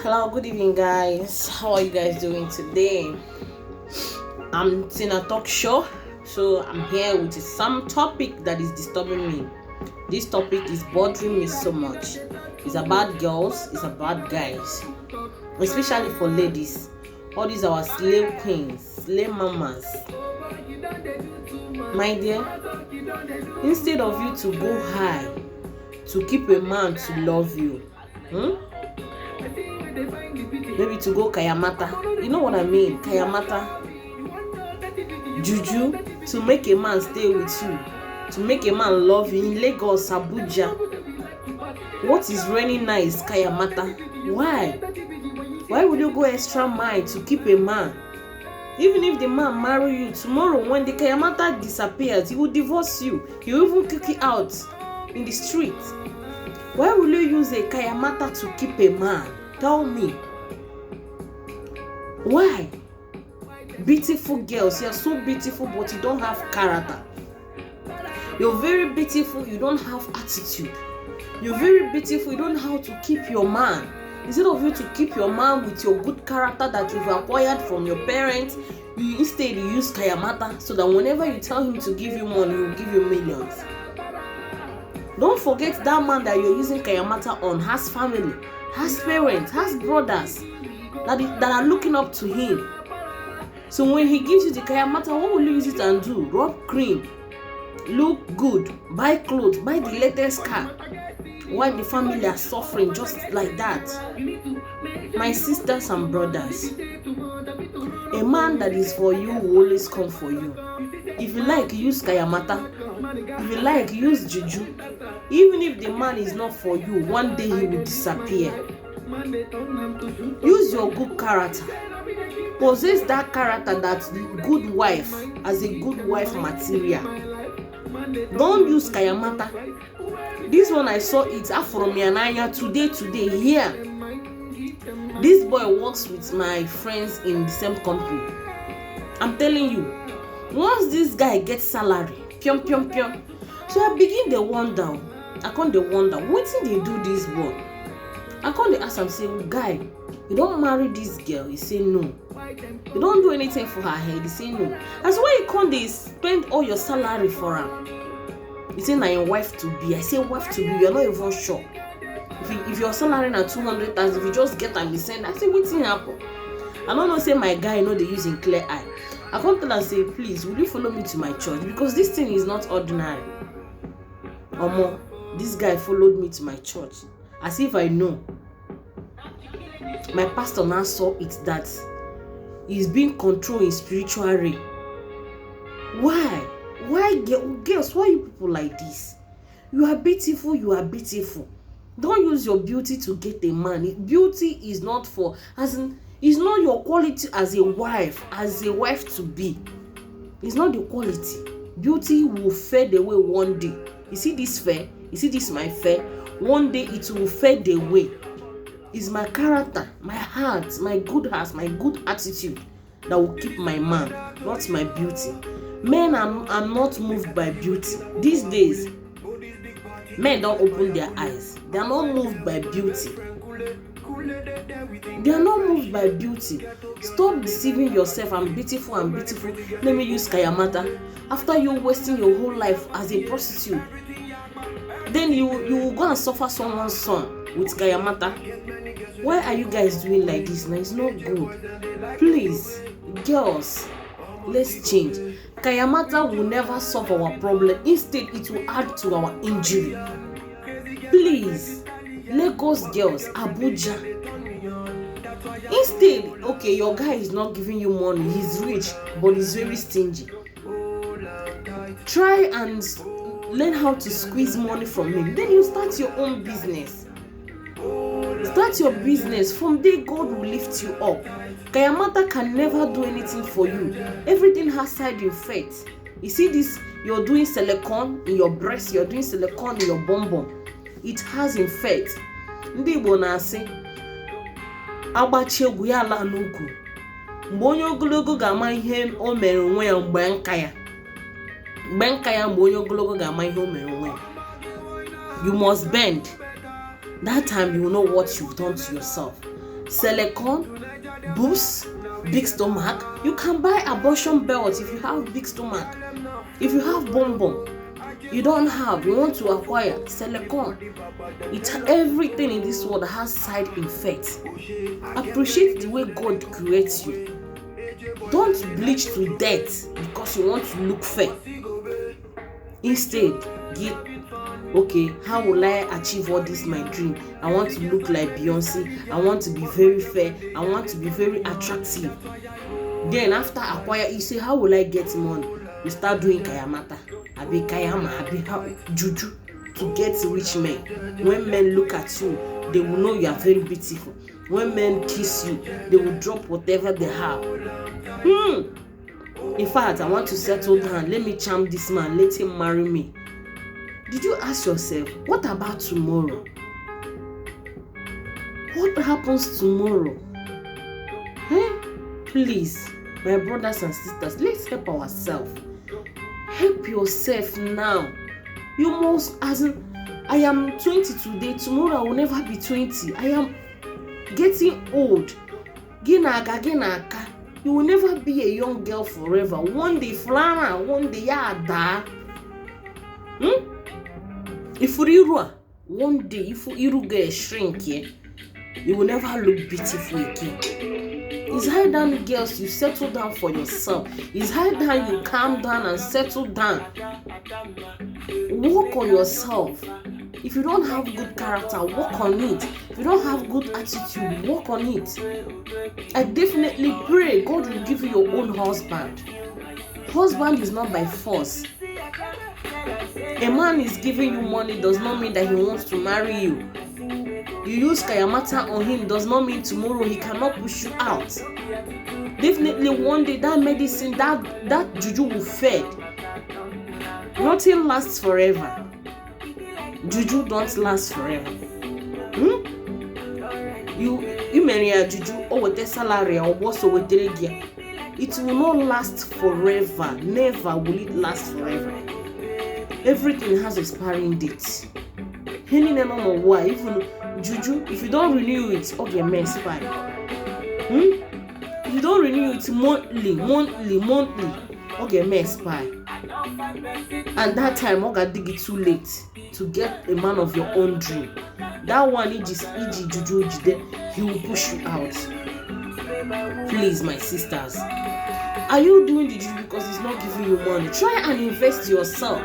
Hello, good evening, guys. How are you guys doing today? I'm Tina Talk Show, so I'm here with some topic that is disturbing me. This topic is bothering me so much. It's about girls, it's about guys, especially for ladies. All these are our slave queens, slave mamas. My dear, instead of you to go high to keep a man to love you, maybe to go kayamata, you know what I mean? Kayamata, juju, to make a man stay with you, to make a man love you in Lagos, Abuja. What is really nice, kayamata? Why would you go extra mile to keep a man? Even if the man marry you tomorrow, when the kayamata disappears, he will divorce you. He will even kick you out in the street. Why will you use a kayamata to keep a man? Tell me. Why? Beautiful girls, you're so beautiful, but you don't have character. You're very beautiful, you don't have attitude. You're very beautiful, you don't know how to keep your man. Instead of you to keep your man with your good character that you've acquired from your parents, you instead use kayamata so that whenever you tell him to give you money, he will give you millions. Don't forget that man that you're using kayamata on has family, has parents, has brothers that are looking up to him. So when he gives you the kayamata, what will you use it and do? Rub cream, look good, buy clothes, buy the latest car, while the family are suffering just like that. My sisters and brothers, a man that is for you will always come for you. If you like, use kayamata. If you like, use juju. Even if the man is not for you, one day he will disappear. Use your good character. Possess that character, that good wife, as a good wife material. Don't use kayamata. This one I saw it from Yanaya today here. This boy works with my friends in the same company. I'm telling you, once this guy gets salary, pium. So I begin the wonder. What did they do this boy? I can't ask him, say, guy, you don't marry this girl? He say no. You don't do anything for her head? He say no. That's why you can't spend all your salary for her. He say na your wife to be. I say wife to be, you're not even sure. If your salary na 200,000, if you just get and be send, I say wetin happen? I don't know, say my guy know they using clear eye. I come tell and say, please, will you follow me to my church? Because this thing is not ordinary. Omo, this guy followed me to my church as if I know. My pastor now saw it that he's being controlled in spiritual way. Why girls, why are you people like this? You are beautiful. Don't use your beauty to get a man. Beauty is not for, it's not your quality as a wife to be. It's not the quality. Beauty will fade away one day. You see this fair? You see this my fair? One day it will fade away. It's my character, my heart, my good attitude that will keep my man, not my beauty. Men are not moved by beauty. These days, men don't open their eyes. They are not moved by beauty. Stop deceiving yourself. I'm beautiful. Let me use kayamata. After you wasting your whole life as a prostitute, then you will go and suffer someone's son with kayamata. Why are you guys doing like this? Now it's not good. Please, girls, let's change. Kayamata will never solve our problem. Instead, it will add to our injury. Please, Lagos girls, Abuja. Instead, okay, your guy is not giving you money. He's rich, but he's very stingy. Try and learn how to squeeze money from him. Then you start your own business. Start your business. From there, God will lift you up. Kayamata can never do anything for you. Everything has side effects. You see this, you're doing silicone in your breast, you're doing silicone in your bum. It has effect. Ndị Igbo na-asị agbachi egwu ya ala n'ukwu. Mgbe onye ogologo ga-ama ihe o mere onwe ya mgbe nka ya. Mgbe onye ogologo ga-ama ihe o mere onwe ya. You must bend. That time you will know what you've done to yourself. silicone, boobs, big stomach. You can buy abortion belts if you have big stomach. If you have bum, you don't have, you want to acquire silicone. Everything in this world has side effects. Appreciate the way God creates you. Don't bleach to death because you want to look fair. Instead, get, okay, how will I achieve all this my dream? I want to look like Beyonce. I want to be very fair. I want to be very attractive. Then after acquire, you say, how will I get money? You start doing kayamata, abi kayama, abi juju to get rich men. When men look at you, they will know you are very beautiful. When men kiss you, they will drop whatever they have. In fact, I want to settle down. Let me charm this man. Let him marry me. Did you ask yourself, what about tomorrow? What happens tomorrow? Please, my brothers and sisters, let's help ourselves. Help yourself now. You must, I am 20 today. Tomorrow I will never be 20. I am getting old. Ginaga. You will never be a young girl forever. One day, flana, one day, yada. If you one day, if you get shrink, you will never look beautiful again. It's high time, girls, you settle down for yourself. It's high time you calm down and settle down. Work on yourself. If you don't have good character, work on it. If you don't have good attitude, work on it. I definitely pray God will give you your own husband. Husband is not by force. A man is giving you money does not mean that he wants to marry you. You use kayamata on him does not mean tomorrow he cannot push you out. Definitely one day that medicine, that juju will fade. Nothing lasts forever. Juju don't last forever. You marry a juju or with a salary or what's with the it will not last forever. Never will it last forever. Everything has expiring dates. Even juju, if you don't renew it, okay, may expire. If you don't renew it monthly, okay, may expire. And that time, okay, dig it too late to get a man of your own dream. That one, juju, he will push you out. Please, my sisters, are you doing the juju because it's not giving you money? Try and invest yourself.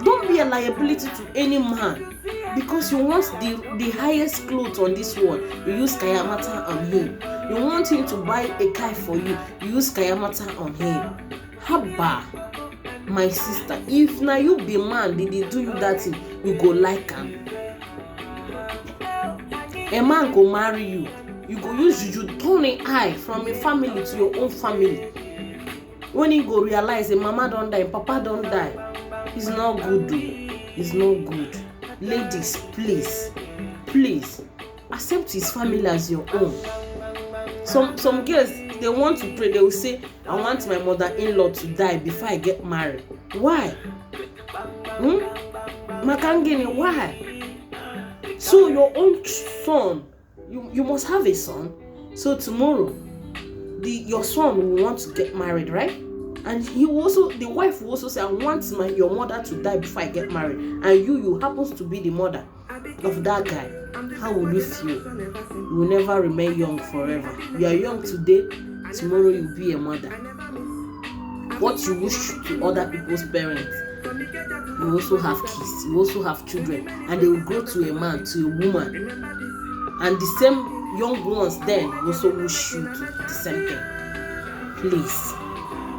Don't be a liability to any man because you want the highest clothes on this world. You use kayamata on him. You want him to buy a car for you. You use kayamata on him. Haba, my sister, if now you be man, did they do you that thing, you go like him. A man go marry you. You go use juju, turn an eye from a family to your own family. When you go realize the mama don't die, papa don't die. It's not good, though. It's not good. Ladies, please accept his family as your own. Some girls, they want to pray. They will say, I want my mother-in-law to die before I get married. Why? Makangeni, why? So your own son, you must have a son. So tomorrow, your son will want to get married, right? And the wife will also say, I want your mother to die before I get married. And you happens to be the mother of that guy. How will you feel? You will never remain young forever. You are young today, tomorrow you'll be a mother. What you wish to other people's parents, you also have kids, you also have children, and they will grow to a man, to a woman. And the same young ones then also wish you to the same thing.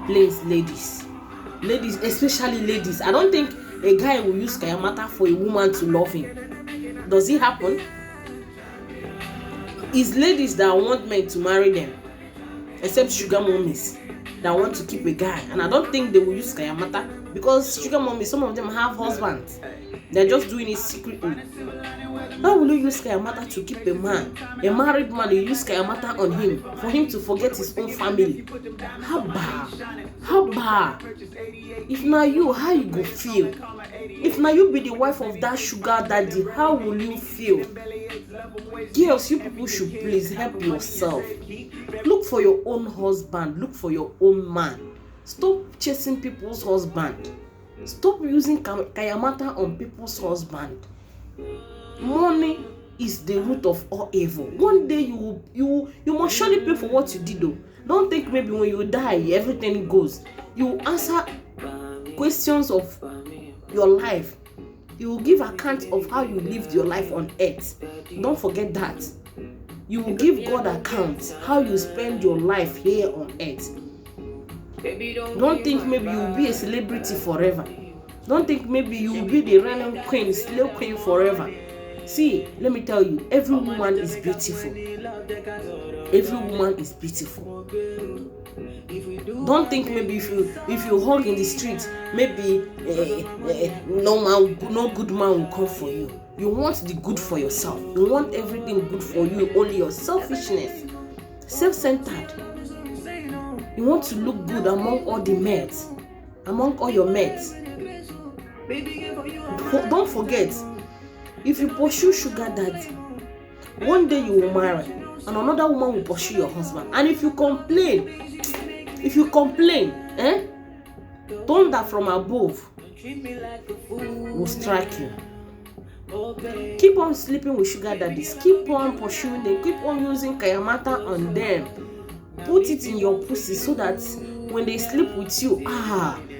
Please, ladies, especially ladies. I don't think a guy will use kayamata for a woman to love him. Does it happen? It's ladies that want men to marry them, except sugar mummies that want to keep a guy. And I don't think they will use kayamata because sugar mummies, some of them have husbands. They're just doing it secretly. How will you use kayamata to keep a man? A married man, you use kayamata on him for him to forget his own family. How bad? If not you, how you go feel? If now you be the wife of that sugar daddy, how will you feel? Girls, you people should please help yourself. Look for your own husband. Look for your own man. Stop chasing people's husband. Stop using kayamata on people's husband. Money is the root of all evil. One day you must surely pay for what you did though. Don't think maybe when you die everything goes. You answer questions of your life. You will give account of how you lived your life on earth. Don't forget that. You will give God account how you spend your life here on earth. Don't think maybe you will be a celebrity forever. Don't think maybe you will be the reigning queen, slave queen forever. See, let me tell you, every woman is beautiful. Every woman is beautiful. Don't think maybe if you hug in the street, maybe no good man will come for you. You want the good for yourself. You want everything good for you. Only your selfishness, self-centered. You want to look good among all the mates, among all your mates. Don't forget, if you pursue sugar daddy, one day you will marry, and another woman will pursue your husband. And if you complain, thunder from above will strike you. Keep on sleeping with sugar daddies. Keep on pursuing them. Keep on using kayamata on them. Put it in your pussy so that when they sleep with you,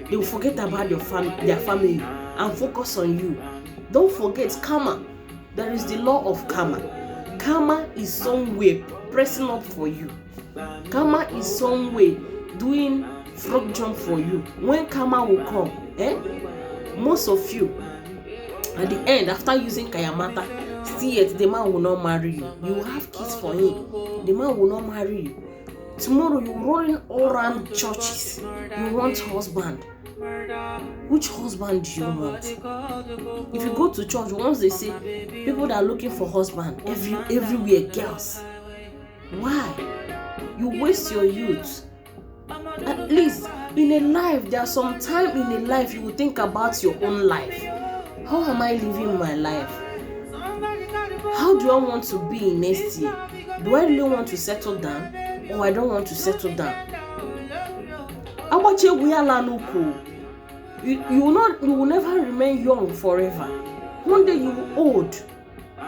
they will forget about their family and focus on you. Don't forget karma. There is the law of karma. Karma is some way pressing up for you. Karma is some way doing frog jump for you. When karma will come, most of you, at the end, after using kayamata, still yet the man will not marry you. You will have kids for him. The man will not marry you. Tomorrow you running all around churches. You want husband. Which husband do you want? If you go to church, once they say people that are looking for husband, everywhere girls. Why? You waste your youth. At least in a life, there's some time in a life you will think about your own life. How am I living my life? How do I want to be in next year? Do I really want to settle down, or I don't want to settle down? You will never remain young forever. One day you will old.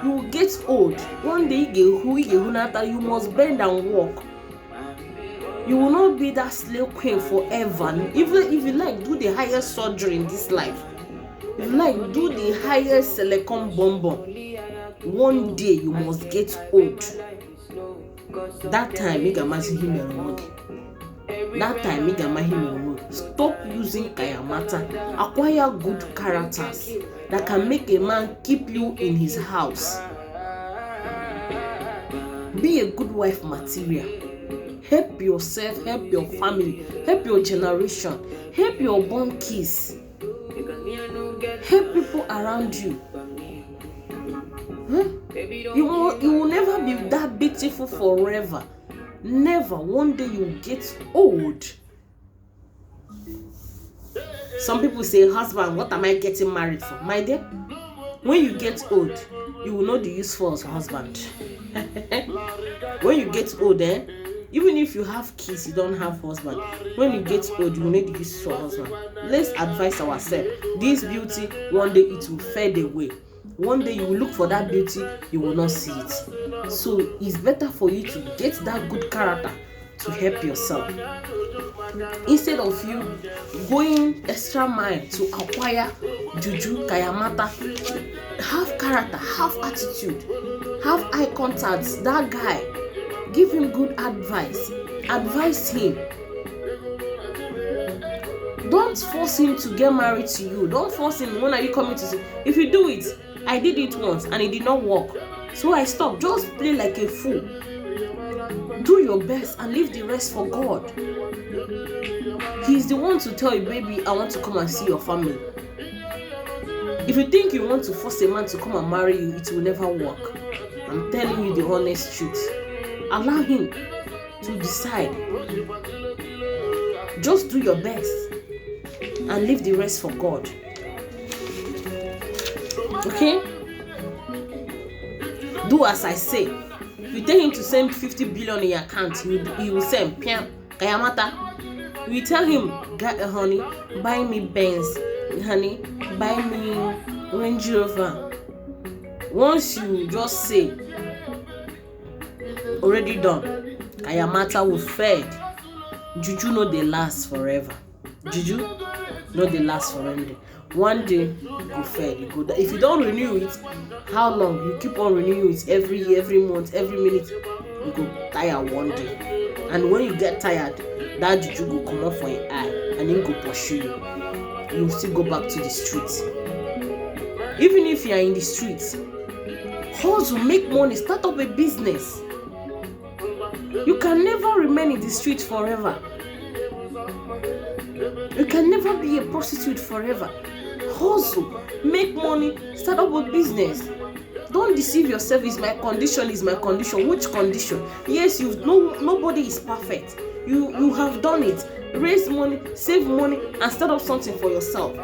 You will get old. One day you must bend and walk. You will not be that slave queen forever. Even if you like, do the highest surgery in this life. If you like, do the highest silicone bonbon. One day you must get old. That time you can imagine him alone. Stop using kayamata. Acquire good characters that can make a man keep you in his house. Be a good wife material. Help yourself, help your family, help your generation, help your born kids. Help people around you. You will never be that beautiful forever. Never. One day you will get old. Some people say, husband, what am I getting married for? My dear, when you get old, you will know the use for a husband. When you get old, even if you have kids, you don't have husband. When you get old, you will need the use for a husband. Let's advise ourselves. This beauty, one day it will fade away. One day you will look for that beauty, you will not see it. So it's better for you to get that good character to help yourself. Instead of you going extra mile to acquire juju, kayamata, have character, have attitude, have eye contact. That guy, give him good advice. Advise him. Don't force him to get married to you. Don't force him. When are you coming to see? If you do it, I did it once and it did not work, so I stopped. Just play like a fool. Do your best and leave the rest for God. He's the one to tell you, baby, I want to come and see your family. If you think you want to force a man to come and marry you, it will never work. I'm telling you the honest truth. Allow him to decide. Just do your best and leave the rest for God. Okay? Do as I say. If you tell him to send 50 billion in your account, he will send Piam Kayamata. You tell him, honey, buy me Benz, honey, buy me Range Rover. Once you just say, already done, Kayamata will fade. Juju no dey last forever. Juju no dey last forever. One day you go fade, you go die. If you don't renew it, how long? You keep on renewing it every year, every month, every minute, you go tire one day. And when you get tired, that juju go come off for your eye and then go pursue you. You still go back to the streets. Even if you are in the streets, hustle, make money, start up a business. You can never remain in the street forever. You can never be a prostitute forever. Hustle, make money, start up a business. Don't deceive yourself. Is my condition, is my condition. Which condition? Yes, nobody is perfect. You have done it. Raise money, save money, and start up something for yourself.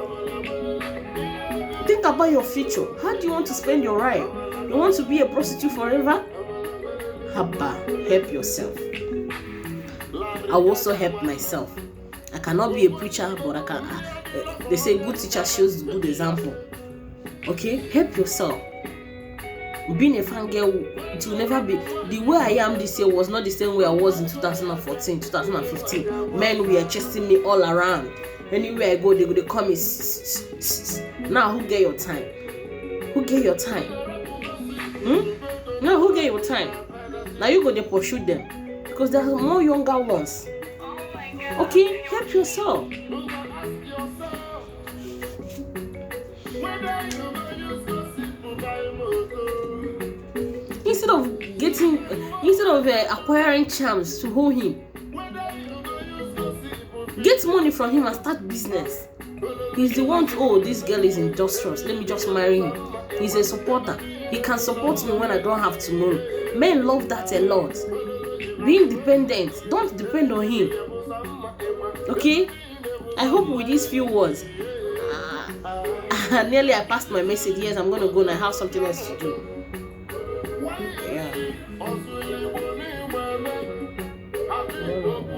Think about your future. How do you want to spend your life? You want to be a prostitute forever? Haba, help yourself. I will also help myself. I cannot be a preacher, but I can. They say good teacher shows good example. Okay, help yourself. Being a fangirl, it will never be. The way I am this year was not the same way I was in 2014, 2015. Men were chasing me all around. Anywhere I go, they call me. Now, who get your time? Who get your time? Now, who get your time? Now you go to pursue them because there are more younger ones. Okay, help yourself. Instead of acquiring charms to hold him, get money from him and start business. He's the one to, oh, this girl is industrious, let me just marry him. He's a supporter. He can support me when I don't have tomorrow. Men love that a lot. Be independent. Don't depend on him. Okay? I hope with these few words, nearly I passed my message. Yes, I'm going to go and I have something else to do.